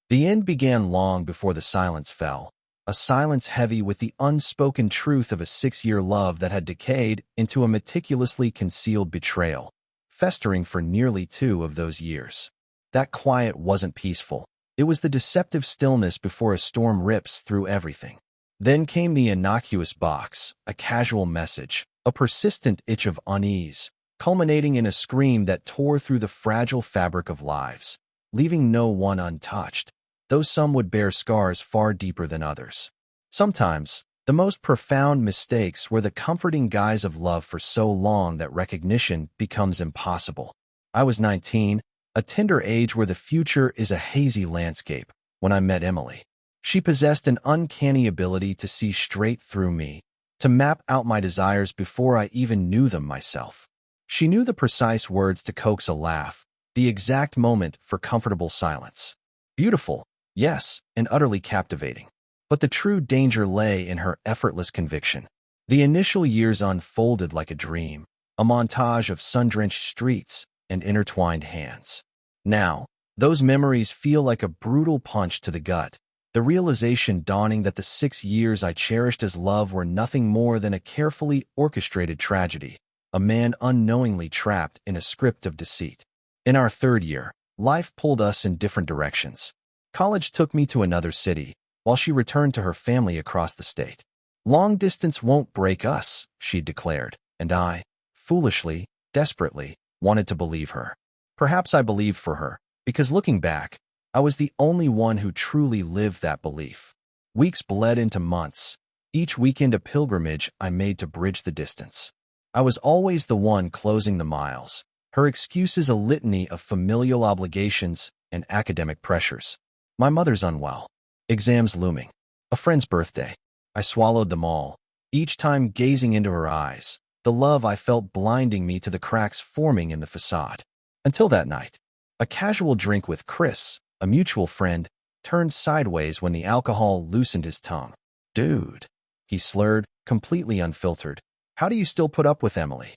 The end began long before the silence fell, a silence heavy with the unspoken truth of a 6-year love that had decayed into a meticulously concealed betrayal, festering for nearly 2 of those years. That quiet wasn't peaceful. It was the deceptive stillness before a storm rips through everything. Then came the innocuous box, a casual message, a persistent itch of unease, culminating in a scream that tore through the fragile fabric of lives, leaving no one untouched, though some would bear scars far deeper than others. Sometimes, the most profound mistakes were the comforting guise of love for so long that recognition becomes impossible. I was 19, a tender age where the future is a hazy landscape, when I met Emily. She possessed an uncanny ability to see straight through me, to map out my desires before I even knew them myself. She knew the precise words to coax a laugh, the exact moment for comfortable silence. Beautiful, yes, and utterly captivating. But the true danger lay in her effortless conviction. The initial years unfolded like a dream, a montage of sun-drenched streets and intertwined hands. Now, those memories feel like a brutal punch to the gut, the realization dawning that the 6 years I cherished as love were nothing more than a carefully orchestrated tragedy, a man unknowingly trapped in a script of deceit. In our 3rd year, life pulled us in different directions. College took me to another city, while she returned to her family across the state. Long distance won't break us, she declared, and I, foolishly, desperately, wanted to believe her. Perhaps I believed for her, because looking back, I was the only one who truly lived that belief. Weeks bled into months, each weekend a pilgrimage I made to bridge the distance. I was always the one closing the miles, her excuses a litany of familial obligations and academic pressures. My mother's unwell, exams looming, a friend's birthday. I swallowed them all, each time gazing into her eyes, the love I felt blinding me to the cracks forming in the facade. Until that night, a casual drink with Chris, a mutual friend, turned sideways when the alcohol loosened his tongue. "Dude," he slurred, completely unfiltered. "How do you still put up with Emily?"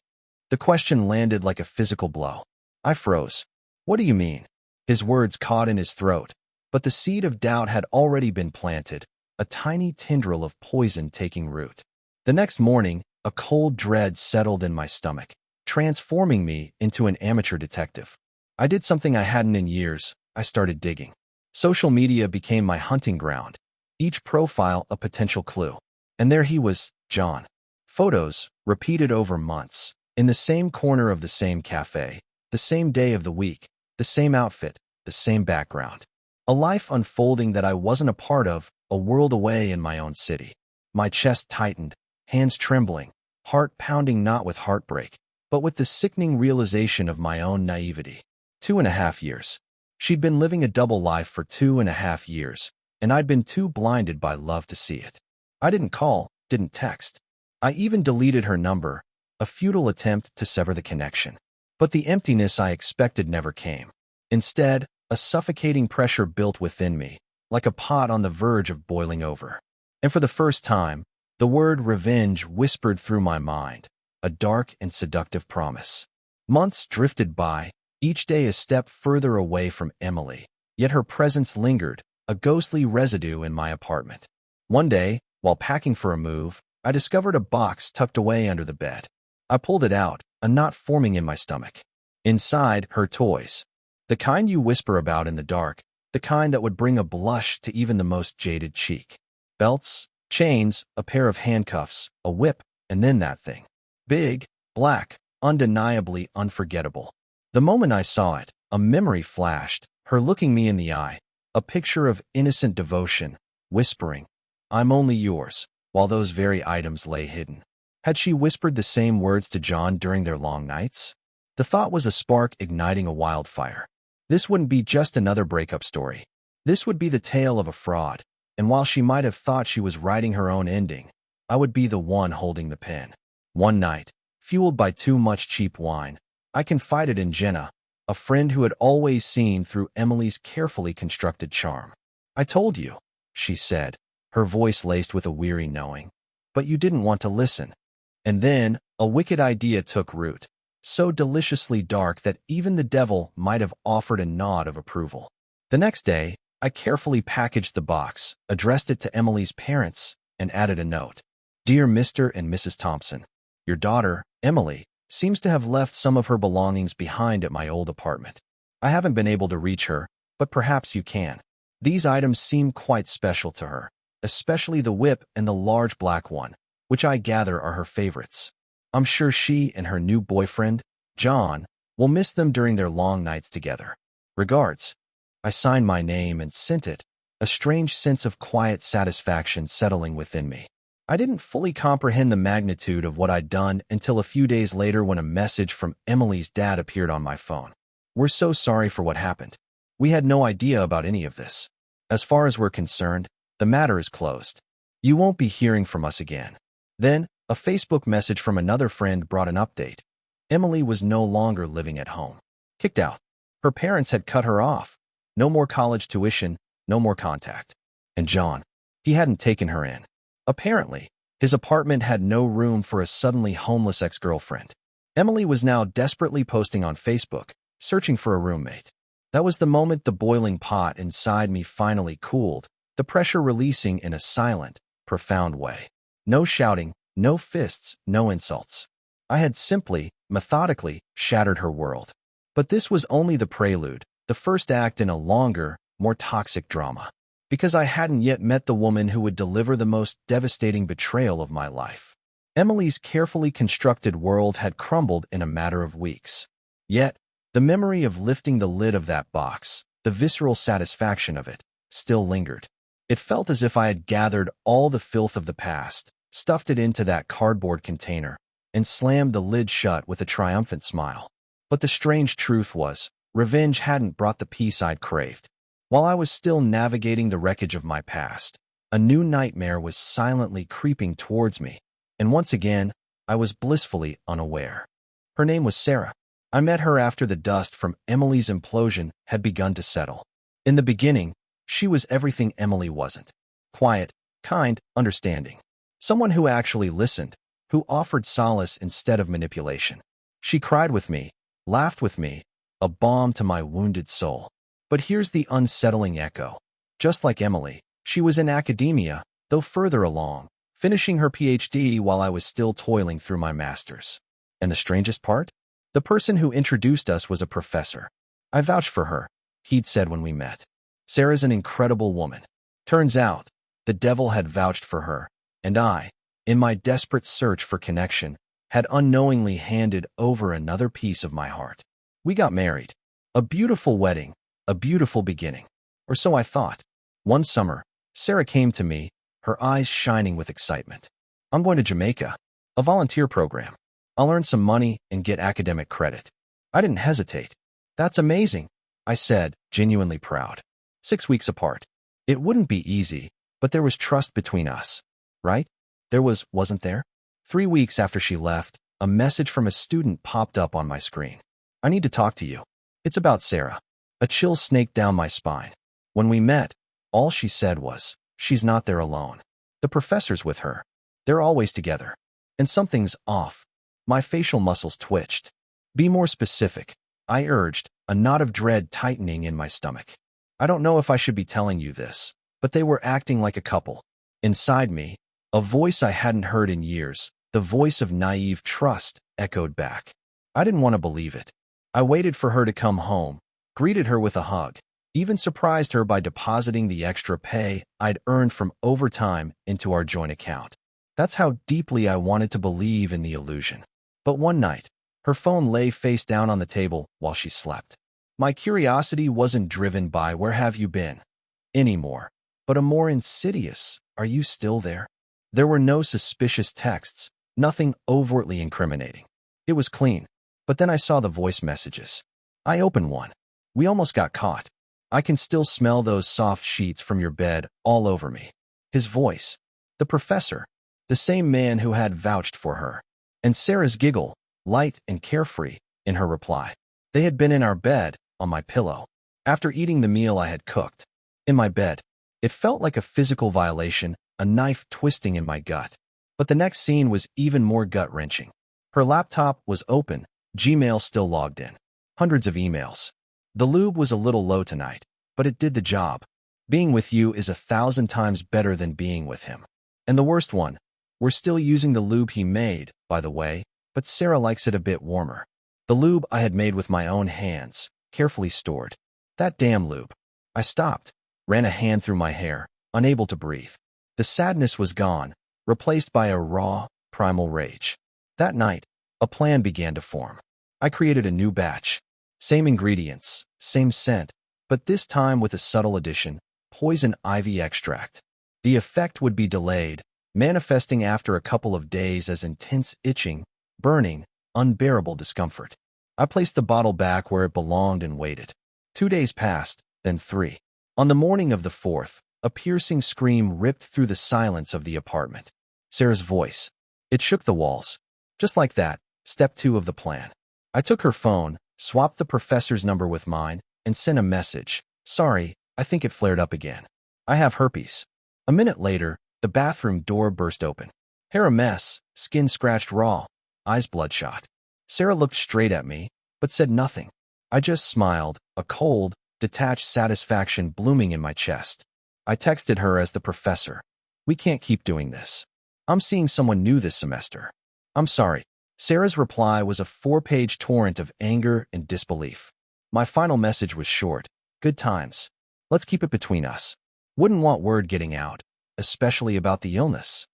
The question landed like a physical blow. I froze. "What do you mean?" His words caught in his throat, but the seed of doubt had already been planted, a tiny tendril of poison taking root. The next morning, a cold dread settled in my stomach, transforming me into an amateur detective. I did something I hadn't in years. I started digging. Social media became my hunting ground, each profile a potential clue. And there he was, John. Photos, repeated over months, in the same corner of the same cafe, the same day of the week, the same outfit, the same background. A life unfolding that I wasn't a part of, a world away in my own city. My chest tightened, hands trembling, heart pounding not with heartbreak, but with the sickening realization of my own naivety. 2.5 years. She'd been living a double life for 2.5 years, and I'd been too blinded by love to see it. I didn't call, didn't text. I even deleted her number, a futile attempt to sever the connection. But the emptiness I expected never came. Instead, a suffocating pressure built within me, like a pot on the verge of boiling over. And for the first time, the word revenge whispered through my mind, a dark and seductive promise. Months drifted by, each day a step further away from Emily, yet her presence lingered, a ghostly residue in my apartment. One day, while packing for a move, I discovered a box tucked away under the bed. I pulled it out, a knot forming in my stomach. Inside, her toys. The kind you whisper about in the dark, the kind that would bring a blush to even the most jaded cheek. Belts, chains, a pair of handcuffs, a whip, and then that thing. Big, black, undeniably unforgettable. The moment I saw it, a memory flashed, her looking me in the eye, a picture of innocent devotion, whispering, "I'm only yours," while those very items lay hidden. Had she whispered the same words to John during their long nights? The thought was a spark igniting a wildfire. This wouldn't be just another breakup story. This would be the tale of a fraud, and while she might have thought she was writing her own ending, I would be the one holding the pen. One night, fueled by too much cheap wine, I confided in Jenna, a friend who had always seen through Emily's carefully constructed charm. "I told you," she said, her voice laced with a weary knowing, "but you didn't want to listen." And then, a wicked idea took root, so deliciously dark that even the devil might have offered a nod of approval. The next day, I carefully packaged the box, addressed it to Emily's parents, and added a note. Dear Mr. and Mrs. Thompson, your daughter, Emily, seems to have left some of her belongings behind at my old apartment. I haven't been able to reach her, but perhaps you can. These items seem quite special to her, especially the whip and the large black one, which I gather are her favorites. I'm sure she and her new boyfriend, John, will miss them during their long nights together. Regards. I signed my name and sent it, a strange sense of quiet satisfaction settling within me. I didn't fully comprehend the magnitude of what I'd done until a few days later when a message from Emily's dad appeared on my phone. We're so sorry for what happened. We had no idea about any of this. As far as we're concerned, the matter is closed. You won't be hearing from us again. Then, a Facebook message from another friend brought an update. Emily was no longer living at home. Kicked out. Her parents had cut her off. No more college tuition, no more contact. And John, he hadn't taken her in. Apparently, his apartment had no room for a suddenly homeless ex-girlfriend. Emily was now desperately posting on Facebook, searching for a roommate. That was the moment the boiling pot inside me finally cooled, the pressure releasing in a silent, profound way. No shouting, no fists, no insults. I had simply, methodically, shattered her world. But this was only the prelude, the first act in a longer, more toxic drama. Because I hadn't yet met the woman who would deliver the most devastating betrayal of my life. Emily's carefully constructed world had crumbled in a matter of weeks. Yet, the memory of lifting the lid of that box, the visceral satisfaction of it, still lingered. It felt as if I had gathered all the filth of the past, stuffed it into that cardboard container, and slammed the lid shut with a triumphant smile. But the strange truth was, revenge hadn't brought the peace I'd craved. While I was still navigating the wreckage of my past, a new nightmare was silently creeping towards me, and once again, I was blissfully unaware. Her name was Sarah. I met her after the dust from Emily's implosion had begun to settle. In the beginning, she was everything Emily wasn't. Quiet, kind, understanding. Someone who actually listened, who offered solace instead of manipulation. She cried with me, laughed with me, a balm to my wounded soul. But here's the unsettling echo. Just like Emily, she was in academia, though further along, finishing her PhD while I was still toiling through my master's. And the strangest part? The person who introduced us was a professor. I vouched for her, he'd said when we met. Sarah's an incredible woman. Turns out, the devil had vouched for her, and I, in my desperate search for connection, had unknowingly handed over another piece of my heart. We got married. A beautiful wedding, a beautiful beginning. Or so I thought. One summer, Sarah came to me, her eyes shining with excitement. I'm going to Jamaica, a volunteer program. I'll earn some money and get academic credit. I didn't hesitate. That's amazing, I said, genuinely proud. 6 weeks apart. It wouldn't be easy, but there was trust between us. Right? There was, wasn't there? 3 weeks after she left, a message from a student popped up on my screen. I need to talk to you. It's about Sarah. A chill snaked down my spine. When we met, all she said was, she's not there alone. The professor's with her. They're always together. And something's off. My facial muscles twitched. Be more specific, I urged, a knot of dread tightening in my stomach. I don't know if I should be telling you this, but they were acting like a couple. Inside me, a voice I hadn't heard in years, the voice of naive trust, echoed back. I didn't want to believe it. I waited for her to come home, greeted her with a hug, even surprised her by depositing the extra pay I'd earned from overtime into our joint account. That's how deeply I wanted to believe in the illusion. But one night, her phone lay face down on the table while she slept. My curiosity wasn't driven by "where have you been?" anymore, but a more insidious "are you still there?" There were no suspicious texts, nothing overtly incriminating. It was clean, but then I saw the voice messages. I opened one. We almost got caught. I can still smell those soft sheets from your bed all over me. His voice. The professor. The same man who had vouched for her. And Sarah's giggle, light and carefree, in her reply. They had been in our bed, on my pillow. After eating the meal I had cooked. In my bed. It felt like a physical violation, a knife twisting in my gut. But the next scene was even more gut-wrenching. Her laptop was open, Gmail still logged in. Hundreds of emails. The lube was a little low tonight, but it did the job. Being with you is 1,000 times better than being with him. And the worst one, we're still using the lube he made, by the way, but Sarah likes it a bit warmer. The lube I had made with my own hands, carefully stored. That damn lube. I stopped, ran a hand through my hair, unable to breathe. The sadness was gone, replaced by a raw, primal rage. That night, a plan began to form. I created a new batch. Same ingredients, same scent, but this time with a subtle addition, poison ivy extract. The effect would be delayed, manifesting after a couple of days as intense itching, burning, unbearable discomfort. I placed the bottle back where it belonged and waited. 2 days passed, then 3. On the morning of the 4th, a piercing scream ripped through the silence of the apartment. Sarah's voice. It shook the walls. Just like that, step 2 of the plan. I took her phone, swapped the professor's number with mine, and sent a message. Sorry, I think it flared up again. I have herpes. A minute later, the bathroom door burst open. Hair a mess, skin scratched raw, eyes bloodshot. Sarah looked straight at me, but said nothing. I just smiled, a cold, detached satisfaction blooming in my chest. I texted her as the professor. We can't keep doing this. I'm seeing someone new this semester. I'm sorry. Sarah's reply was a 4-page torrent of anger and disbelief. My final message was short. Good times. Let's keep it between us. Wouldn't want word getting out, especially about the illness.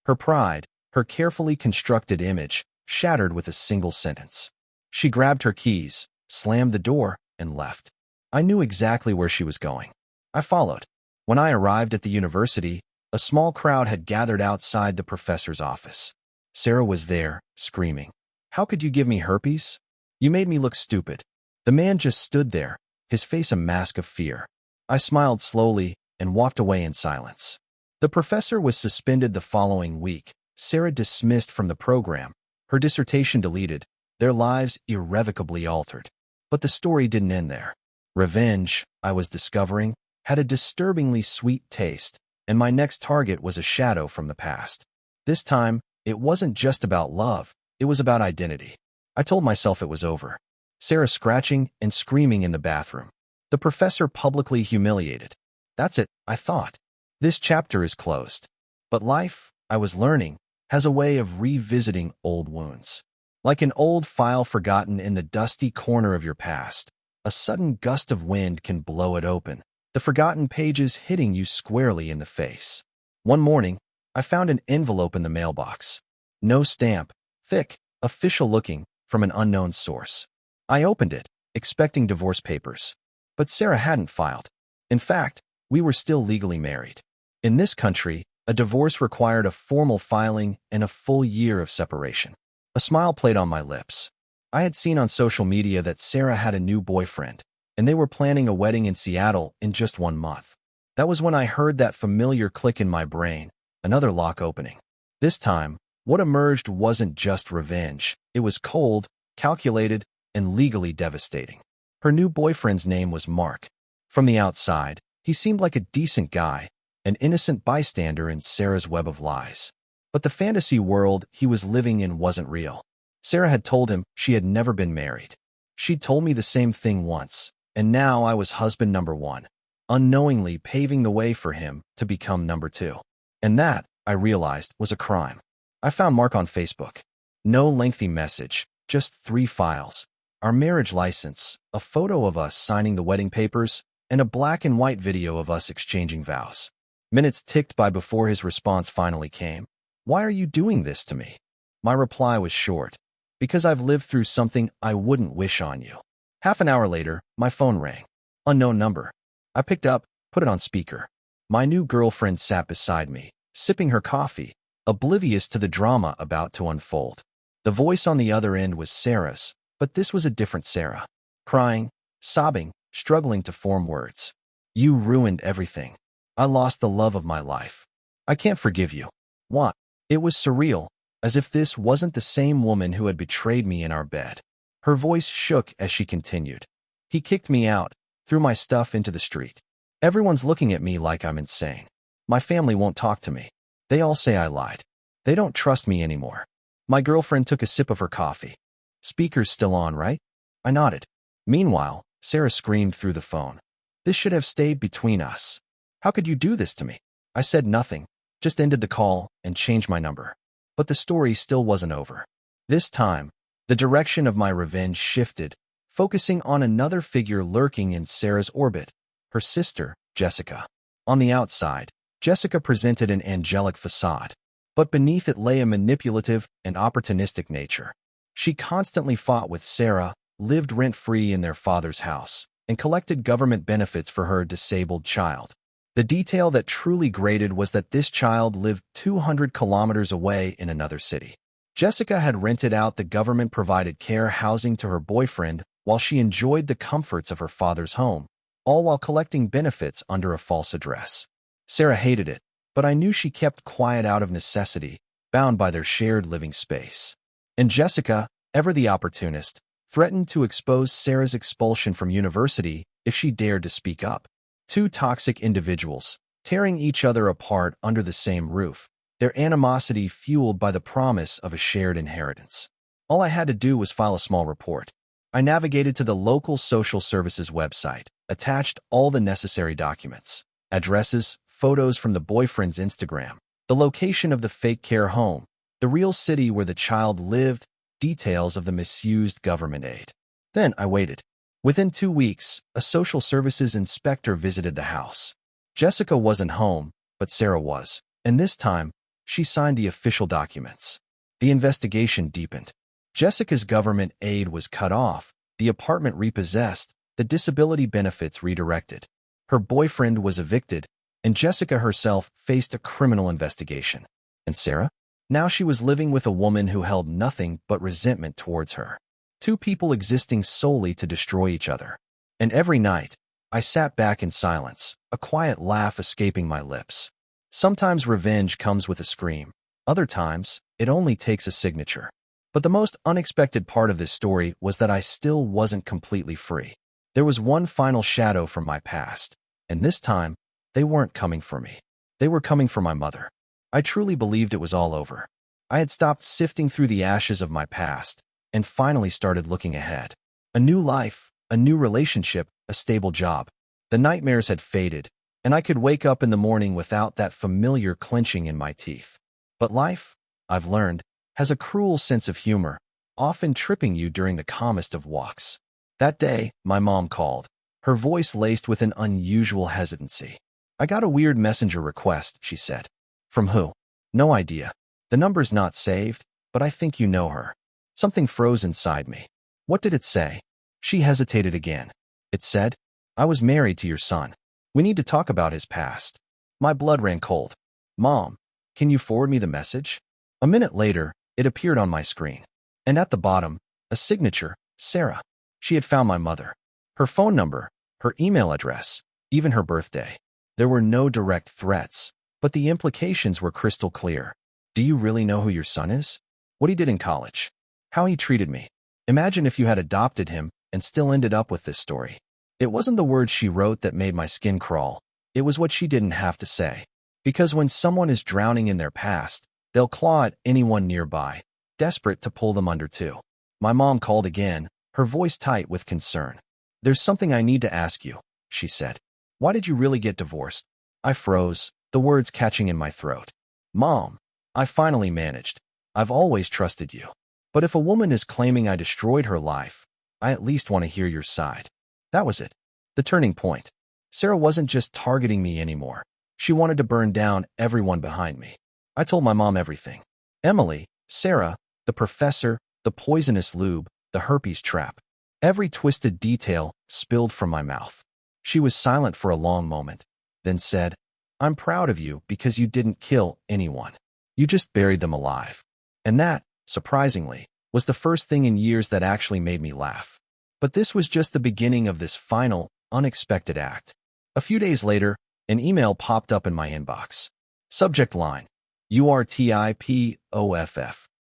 Her pride, her carefully constructed image, shattered with a single sentence. She grabbed her keys, slammed the door, and left. I knew exactly where she was going. I followed. When I arrived at the university, a small crowd had gathered outside the professor's office. Sarah was there, screaming. How could you give me herpes? You made me look stupid. The man just stood there, his face a mask of fear. I smiled slowly and walked away in silence. The professor was suspended the following week, Sarah dismissed from the program, her dissertation deleted, their lives irrevocably altered. But the story didn't end there. Revenge, I was discovering, had a disturbingly sweet taste, and my next target was a shadow from the past. This time, it wasn't just about love, it was about identity. I told myself it was over. Sarah scratching and screaming in the bathroom. The professor publicly humiliated. That's it, I thought. This chapter is closed. But life, I was learning, has a way of revisiting old wounds. Like an old file forgotten in the dusty corner of your past, a sudden gust of wind can blow it open, the forgotten pages hitting you squarely in the face. One morning, I found an envelope in the mailbox. No stamp, thick, official-looking, from an unknown source. I opened it, expecting divorce papers. But Sarah hadn't filed. In fact, we were still legally married. In this country, a divorce required a formal filing and a full year of separation. A smile played on my lips. I had seen on social media that Sarah had a new boyfriend, and they were planning a wedding in Seattle in just 1 month. That was when I heard that familiar click in my brain, another lock opening. This time, what emerged wasn't just revenge. It was cold, calculated, and legally devastating. Her new boyfriend's name was Mark. From the outside, he seemed like a decent guy, an innocent bystander in Sarah's web of lies. But the fantasy world he was living in wasn't real. Sarah had told him she had never been married. She'd told me the same thing once, and now I was husband number 1, unknowingly paving the way for him to become number 2. And that, I realized, was a crime. I found Mark on Facebook. No lengthy message, just 3 files. Our marriage license, a photo of us signing the wedding papers, and a black and white video of us exchanging vows. Minutes ticked by before his response finally came. Why are you doing this to me? My reply was short. Because I've lived through something I wouldn't wish on you. Half an hour later, my phone rang. Unknown number. I picked up, put it on speaker. My new girlfriend sat beside me, sipping her coffee, oblivious to the drama about to unfold. The voice on the other end was Sarah's, but this was a different Sarah. Crying, sobbing, struggling to form words. You ruined everything. I lost the love of my life. I can't forgive you. What? It was surreal, as if this wasn't the same woman who had betrayed me in our bed. Her voice shook as she continued. He kicked me out, threw my stuff into the street. Everyone's looking at me like I'm insane. My family won't talk to me. They all say I lied. They don't trust me anymore. My girlfriend took a sip of her coffee. Speaker's still on, right? I nodded. Meanwhile, Sarah screamed through the phone. This should have stayed between us. How could you do this to me? I said nothing, just ended the call and changed my number. But the story still wasn't over. This time, the direction of my revenge shifted, focusing on another figure lurking in Sarah's orbit, her sister, Jessica. On the outside, Jessica presented an angelic facade, but beneath it lay a manipulative and opportunistic nature. She constantly fought with Sarah, lived rent-free in their father's house, and collected government benefits for her disabled child. The detail that truly grated was that this child lived 200 kilometers away in another city. Jessica had rented out the government-provided care housing to her boyfriend while she enjoyed the comforts of her father's home, all while collecting benefits under a false address. Sarah hated it, but I knew she kept quiet out of necessity, bound by their shared living space. And Jessica, ever the opportunist, threatened to expose Sarah's expulsion from university if she dared to speak up. Two toxic individuals, tearing each other apart under the same roof, their animosity fueled by the promise of a shared inheritance. All I had to do was file a small report. I navigated to the local social services website, attached all the necessary documents, addresses, photos from the boyfriend's Instagram, the location of the fake care home, the real city where the child lived, details of the misused government aid. Then I waited. Within 2 weeks, a social services inspector visited the house. Jessica wasn't home, but Sarah was, and this time, she signed the official documents. The investigation deepened. Jessica's government aid was cut off, the apartment repossessed, the disability benefits redirected. Her boyfriend was evicted, and Jessica herself faced a criminal investigation. And Sarah? Now she was living with a woman who held nothing but resentment towards her. Two people existing solely to destroy each other. And every night, I sat back in silence, a quiet laugh escaping my lips. Sometimes revenge comes with a scream. Other times, it only takes a signature. But the most unexpected part of this story was that I still wasn't completely free. There was one final shadow from my past, and this time, they weren't coming for me. They were coming for my mother. I truly believed it was all over. I had stopped sifting through the ashes of my past, and finally started looking ahead. A new life, a new relationship, a stable job. The nightmares had faded, and I could wake up in the morning without that familiar clenching in my teeth. But life, I've learned, has a cruel sense of humor, often tripping you during the calmest of walks. That day, my mom called, her voice laced with an unusual hesitancy. I got a weird messenger request, she said. From who? No idea. The number's not saved, but I think you know her. Something froze inside me. What did it say? She hesitated again. It said, I was married to your son. We need to talk about his past. My blood ran cold. Mom, can you forward me the message? A minute later, it appeared on my screen. And at the bottom, a signature, Sarah. She had found my mother. Her phone number, her email address, even her birthday. There were no direct threats, but the implications were crystal clear. Do you really know who your son is? What he did in college? How he treated me? Imagine if you had adopted him and still ended up with this story. It wasn't the words she wrote that made my skin crawl. It was what she didn't have to say. Because when someone is drowning in their past, they'll claw at anyone nearby, desperate to pull them under too. My mom called again, her voice tight with concern. There's something I need to ask you, she said. Why did you really get divorced? I froze, the words catching in my throat. Mom, I finally managed. I've always trusted you. But if a woman is claiming I destroyed her life, I at least want to hear your side. That was it. The turning point. Sarah wasn't just targeting me anymore. She wanted to burn down everyone behind me. I told my mom everything. Emily, Sarah, the professor, the poisonous lube, the herpes trap. Every twisted detail spilled from my mouth. She was silent for a long moment, then said, I'm proud of you because you didn't kill anyone. You just buried them alive. And that, surprisingly, was the first thing in years that actually made me laugh. But this was just the beginning of this final, unexpected act. A few days later, an email popped up in my inbox. Subject line, URTIPOFF.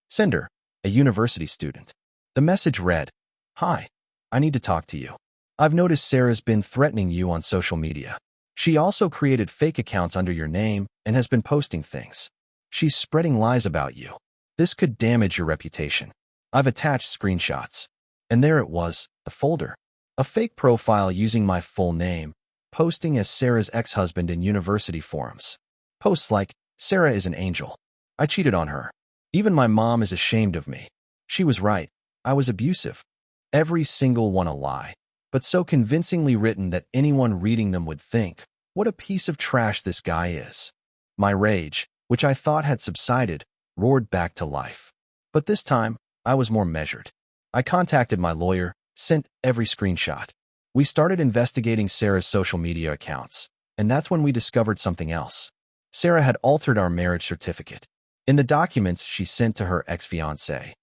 Sender, a university student. The message read, Hi, I need to talk to you. I've noticed Sarah's been threatening you on social media. She also created fake accounts under your name and has been posting things. She's spreading lies about you. This could damage your reputation. I've attached screenshots. And there it was, the folder. A fake profile using my full name, posting as Sarah's ex-husband in university forums. Posts like, "Sarah is an angel. I cheated on her. Even my mom is ashamed of me. She was right. I was abusive." Every single one a lie, but so convincingly written that anyone reading them would think, what a piece of trash this guy is. My rage, which I thought had subsided, roared back to life. But this time, I was more measured. I contacted my lawyer, sent every screenshot. We started investigating Sarah's social media accounts, and that's when we discovered something else. Sarah had altered our marriage certificate. In the documents she sent to her ex-fiancé.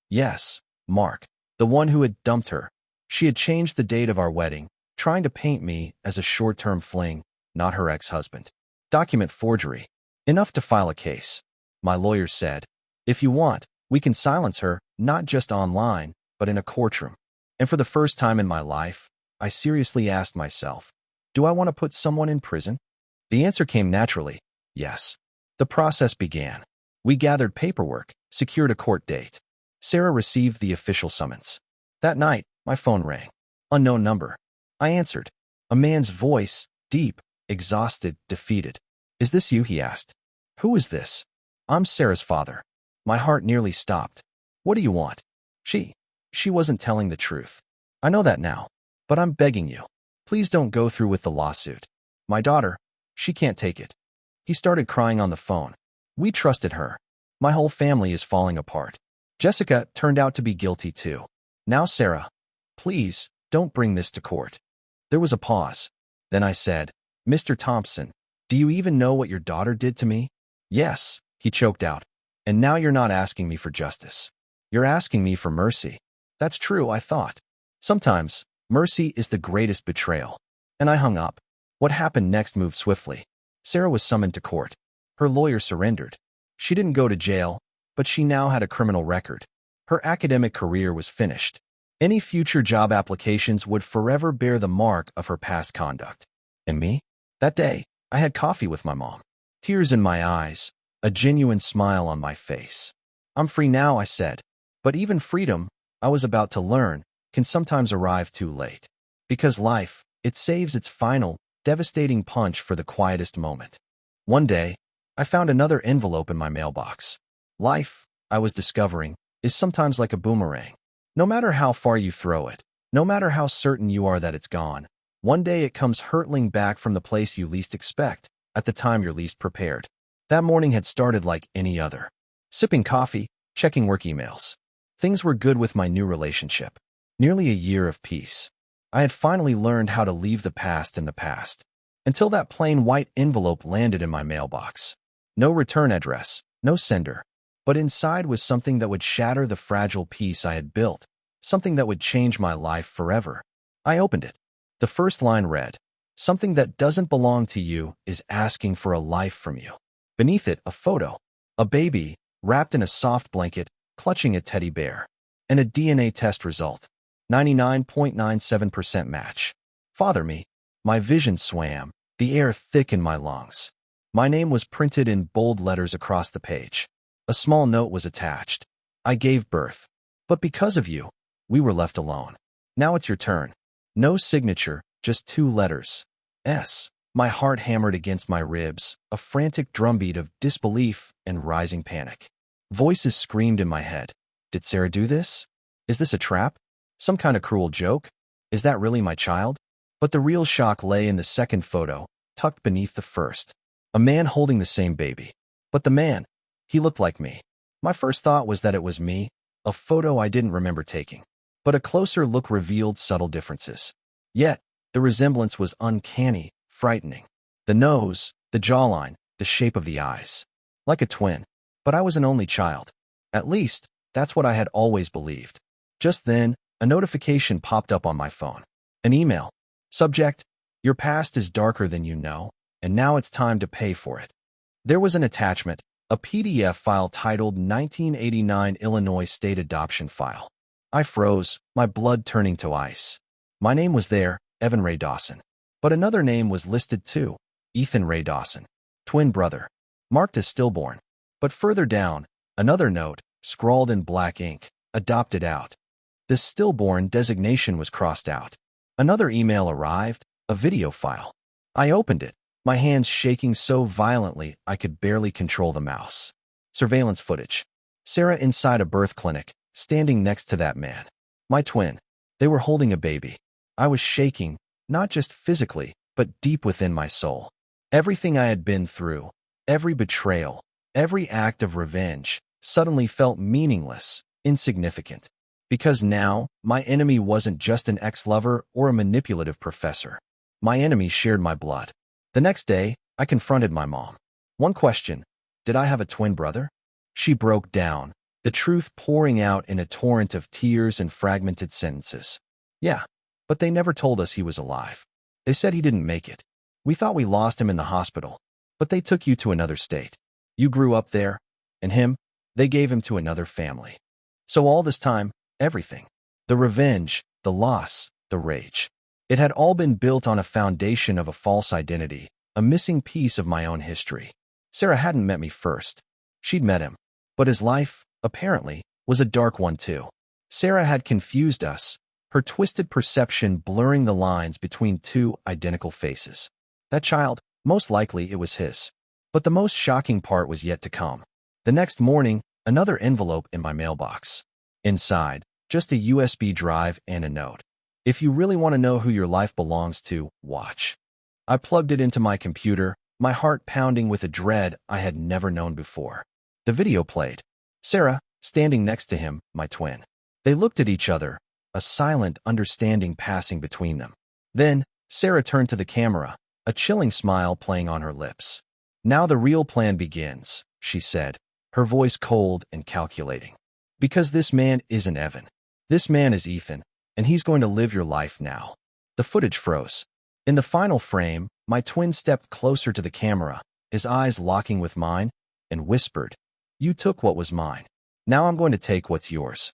Yes, Mark, the one who had dumped her. She had changed the date of our wedding, trying to paint me as a short-term fling, not her ex-husband. Document forgery. Enough to file a case. My lawyer said, "If you want, we can silence her, not just online, but in a courtroom." And for the first time in my life, I seriously asked myself, do I want to put someone in prison? The answer came naturally, yes. The process began. We gathered paperwork, secured a court date. Sarah received the official summons. That night, my phone rang. Unknown number. I answered. A man's voice, deep, exhausted, defeated. "Is this you?" he asked. "Who is this?" "I'm Sarah's father." My heart nearly stopped. "What do you want?" She wasn't telling the truth. I know that now. But I'm begging you. Please don't go through with the lawsuit. My daughter, she can't take it. He started crying on the phone. We trusted her. My whole family is falling apart. Jessica turned out to be guilty too. Now Sarah, please, don't bring this to court. There was a pause. Then I said, "Mr. Thompson, do you even know what your daughter did to me?" "Yes," he choked out. "And now you're not asking me for justice. You're asking me for mercy." That's true, I thought. Sometimes, mercy is the greatest betrayal. And I hung up. What happened next moved swiftly. Sarah was summoned to court. Her lawyer surrendered. She didn't go to jail, but she now had a criminal record. Her academic career was finished. Any future job applications would forever bear the mark of her past conduct. And me? That day, I had coffee with my mom. Tears in my eyes, a genuine smile on my face. "I'm free now," I said. But even freedom, I was about to learn, can sometimes arrive too late. Because life, it saves its final, devastating punch for the quietest moment. One day, I found another envelope in my mailbox. Life, I was discovering, is sometimes like a boomerang. No matter how far you throw it, no matter how certain you are that it's gone, one day it comes hurtling back from the place you least expect, at the time you're least prepared. That morning had started like any other. Sipping coffee, checking work emails. Things were good with my new relationship. Nearly a year of peace. I had finally learned how to leave the past in the past. Until that plain white envelope landed in my mailbox. No return address, no sender. But inside was something that would shatter the fragile peace I had built. Something that would change my life forever. I opened it. The first line read, "Something that doesn't belong to you is asking for a life from you." Beneath it, a photo. A baby, wrapped in a soft blanket, clutching a teddy bear. And a DNA test result. 99.97% match. Father me. My vision swam, the air thick in my lungs. My name was printed in bold letters across the page. A small note was attached. "I gave birth. But because of you, we were left alone. Now it's your turn." No signature, just 2 letters. S. My heart hammered against my ribs, a frantic drumbeat of disbelief and rising panic. Voices screamed in my head. Did Sarah do this? Is this a trap? Some kind of cruel joke? Is that really my child? But the real shock lay in the second photo, tucked beneath the first. A man holding the same baby. But the man, he looked like me. My first thought was that it was me, a photo I didn't remember taking. But a closer look revealed subtle differences. Yet, the resemblance was uncanny, frightening. The nose, the jawline, the shape of the eyes. Like a twin. But I was an only child. At least, that's what I had always believed. Just then, a notification popped up on my phone. An email. Subject, "Your past is darker than you know, and now it's time to pay for it." There was an attachment, a PDF file titled 1989 Illinois State Adoption File. I froze, my blood turning to ice. My name was there, Evan Ray Dawson. But another name was listed too, Ethan Ray Dawson. Twin brother. Marked as stillborn. But further down, another note, scrawled in black ink, adopted out. The stillborn designation was crossed out. Another email arrived, a video file. I opened it, my hands shaking so violently I could barely control the mouse. Surveillance footage. Sarah inside a birth clinic, standing next to that man. My twin. They were holding a baby. I was shaking, not just physically, but deep within my soul. Everything I had been through, every betrayal, every act of revenge, suddenly felt meaningless, insignificant. Because now, my enemy wasn't just an ex-lover or a manipulative professor. My enemy shared my blood. The next day, I confronted my mom. One question: did I have a twin brother? She broke down, the truth pouring out in a torrent of tears and fragmented sentences. Yeah, but they never told us he was alive. They said he didn't make it. We thought we lost him in the hospital, but they took you to another state. You grew up there, and him, they gave him to another family. So all this time, everything, the revenge, the loss, the rage, it had all been built on a foundation of a false identity, a missing piece of my own history. Sarah hadn't met me first. She'd met him. But his life, apparently, was a dark one too. Sarah had confused us, her twisted perception blurring the lines between two identical faces. That child, most likely it was his. But the most shocking part was yet to come. The next morning, another envelope in my mailbox. Inside, just a USB drive and a note. If you really want to know who your life belongs to, watch. I plugged it into my computer, my heart pounding with a dread I had never known before. The video played. Sarah, standing next to him, my twin. They looked at each other, a silent understanding passing between them. Then, Sarah turned to the camera, a chilling smile playing on her lips. Now the real plan begins, she said, her voice cold and calculating. Because this man isn't Evan. This man is Ethan, and he's going to live your life now. The footage froze. In the final frame, my twin stepped closer to the camera, his eyes locking with mine, and whispered, "You took what was mine. Now I'm going to take what's yours."